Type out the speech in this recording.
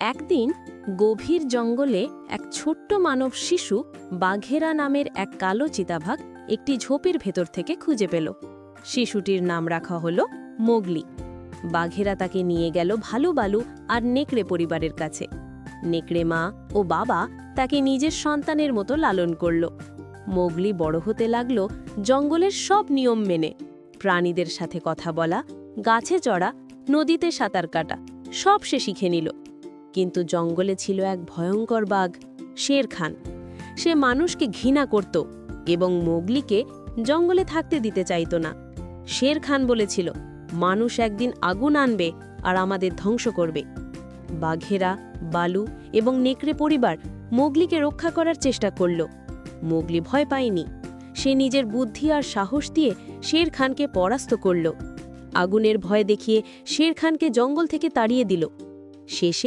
একদিন গভীর জঙ্গলে এক ছোট্ট মানব শিশু বাঘেরা নামের এক কালো চিতাবাঘ একটি ঝোপের ভেতর থেকে খুঁজে পেল। শিশুটির নাম রাখা হলো মোগলি। বাঘেরা তাকে নিয়ে গেল ভালু বালু আর নেকড়ে পরিবারের কাছে। নেকড়ে মা ও বাবা তাকে নিজের সন্তানের মতো লালন করল। মোগলি বড় হতে লাগল জঙ্গলের সব নিয়ম মেনে, প্রাণীদের সাথে কথা বলা, গাছে চড়া, নদীতে সাঁতার কাটা সব সে শিখে নিল। কিন্তু জঙ্গলে ছিল এক ভয়ঙ্কর বাঘ, শের খান। সে মানুষকে ঘৃণা করত এবং মোগলিকে জঙ্গলে থাকতে দিতে চাইত না। শের খান বলেছিল, মানুষ একদিন আগুন আনবে আর আমাদের ধ্বংস করবে। বাঘেরা, বালু এবং নেকড়ে পরিবার মোগলিকে রক্ষা করার চেষ্টা করল। মোগলি ভয় পায়নি। সে নিজের বুদ্ধি আর সাহস দিয়ে শের খানকে পরাস্ত করল। আগুনের ভয় দেখিয়ে শের খানকে জঙ্গল থেকে তাড়িয়ে দিল। শেষে